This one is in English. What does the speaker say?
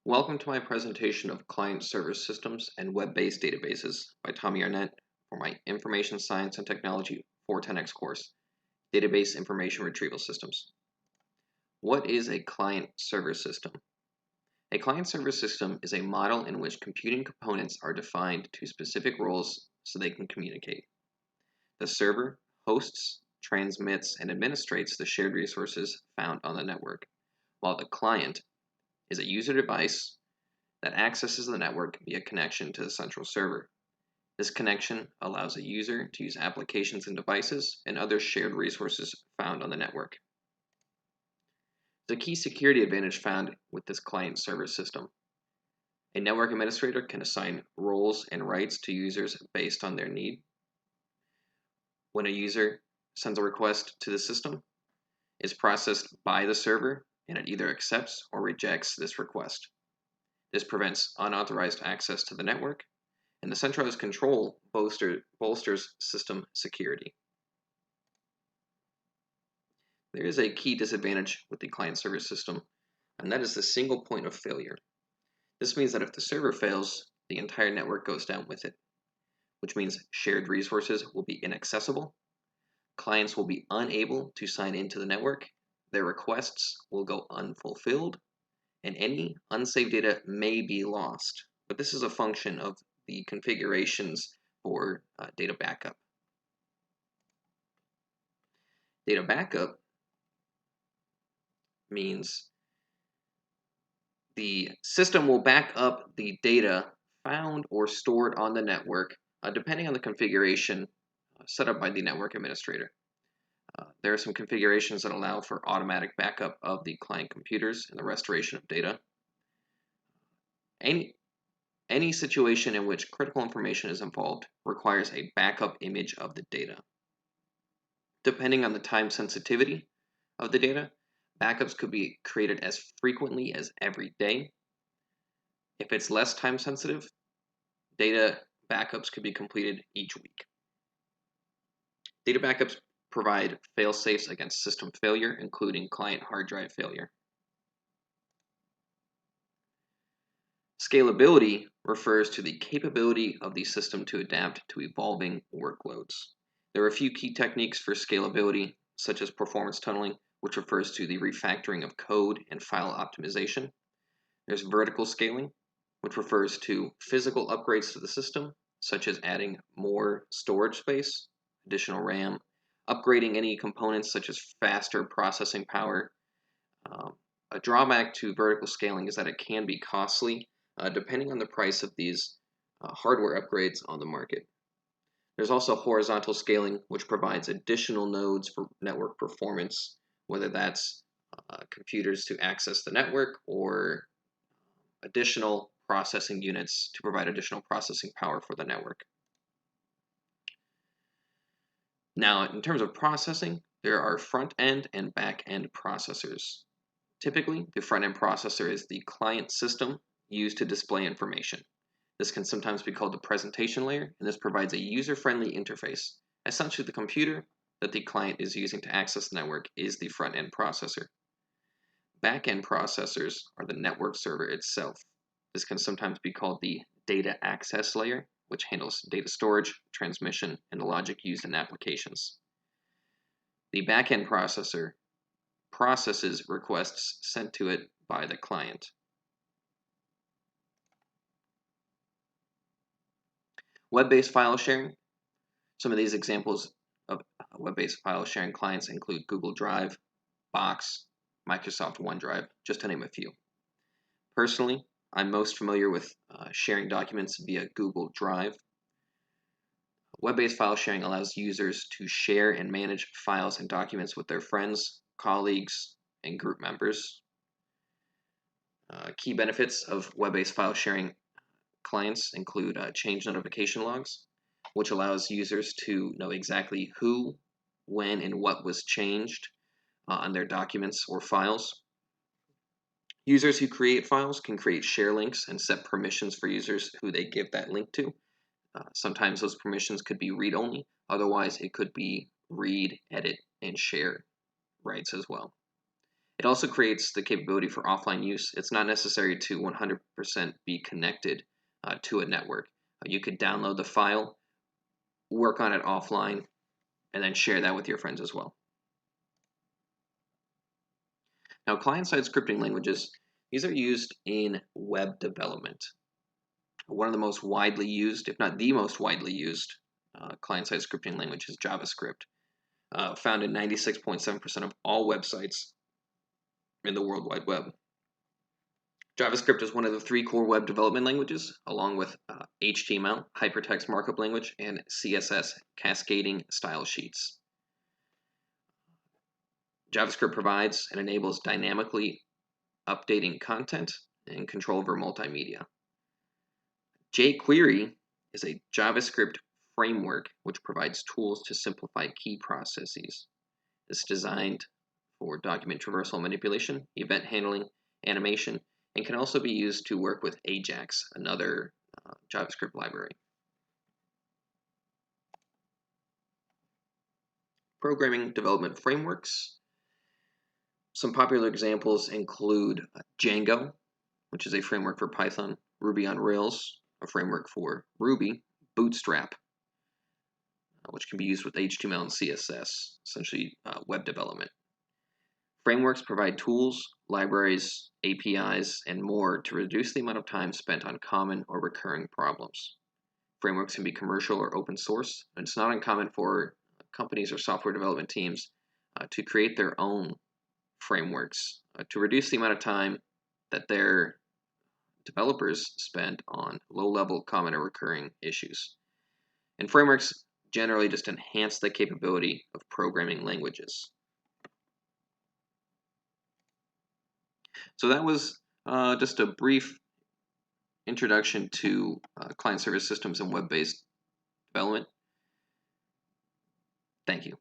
Welcome to my presentation of client-server systems and web-based databases by Tommy Arnette for my Information Science and Technology 410x course, Database Information Retrieval Systems. What is a client-server system? A client-server system is a model in which computing components are defined to specific roles so they can communicate. The server hosts, transmits, and administrates the shared resources found on the network, while the client is a user device that accesses the network via connection to the central server. This connection allows a user to use applications and devices and other shared resources found on the network. The key security advantage found with this client-server system. A network administrator can assign roles and rights to users based on their need. When a user sends a request to the system, it's processed by the server and it either accepts or rejects this request. This prevents unauthorized access to the network, and the centralized control bolsters system security. There is a key disadvantage with the client-server system, and that is the single point of failure. This means that if the server fails, the entire network goes down with it, which means shared resources will be inaccessible, clients will be unable to sign into the network, their requests will go unfulfilled, and any unsaved data may be lost. But this is a function of the configurations for data backup. Data backup means the system will back up the data found or stored on the network depending on the configuration set up by the network administrator. There are some configurations that allow for automatic backup of the client computers and the restoration of data. Any situation in which critical information is involved requires a backup image of the data. Depending on the time sensitivity of the data, backups could be created as frequently as every day. If it's less time sensitive, data backups could be completed each week. Data backups provide fail-safes against system failure, including client hard drive failure. Scalability refers to the capability of the system to adapt to evolving workloads. There are a few key techniques for scalability, such as performance tunneling, which refers to the refactoring of code and file optimization. There's vertical scaling, which refers to physical upgrades to the system, such as adding more storage space, additional RAM, upgrading any components such as faster processing power. A drawback to vertical scaling is that it can be costly, depending on the price of these hardware upgrades on the market. There's also horizontal scaling, which provides additional nodes for network performance, whether that's computers to access the network or additional processing units to provide additional processing power for the network. Now, in terms of processing, there are front-end and back-end processors. Typically, the front-end processor is the client system used to display information. This can sometimes be called the presentation layer, and this provides a user-friendly interface. Essentially, the computer that the client is using to access the network is the front-end processor. Back-end processors are the network server itself. This can sometimes be called the data access layer, which handles data storage, transmission, and the logic used in applications. The back-end processor processes requests sent to it by the client. Web-based file sharing. Some of these examples of web-based file sharing clients include Google Drive, Box, Microsoft OneDrive, just to name a few. Personally, I'm most familiar with sharing documents via Google Drive. Web-based file sharing allows users to share and manage files and documents with their friends, colleagues, and group members. Key benefits of web-based file sharing clients include change notification logs, which allows users to know exactly who, when, and what was changed on their documents or files. Users who create files can create share links and set permissions for users who they give that link to. Sometimes those permissions could be read-only, otherwise it could be read, edit, and share rights as well. It also creates the capability for offline use. It's not necessary to 100% be connected to a network. You could download the file, work on it offline, and then share that with your friends as well. Now, client-side scripting languages, these are used in web development. One of the most widely used, if not the most widely used, client-side scripting language is JavaScript, found in 96.7% of all websites in the World Wide Web. JavaScript is one of the 3 core web development languages, along with HTML, hypertext markup language, and CSS, cascading style sheets. JavaScript provides and enables dynamically updating content and control over multimedia. jQuery is a JavaScript framework which provides tools to simplify key processes. It's designed for document traversal manipulation, event handling, animation, and can also be used to work with Ajax, another JavaScript library. Programming development frameworks. Some popular examples include Django, which is a framework for Python, Ruby on Rails, a framework for Ruby, Bootstrap, which can be used with HTML and CSS, essentially web development. Frameworks provide tools, libraries, APIs, and more to reduce the amount of time spent on common or recurring problems. Frameworks can be commercial or open source, and it's not uncommon for companies or software development teams to create their own frameworks to reduce the amount of time that their developers spend on low-level common or recurring issues. And frameworks generally just enhance the capability of programming languages. So that was just a brief introduction to client-server systems and web-based development. Thank you.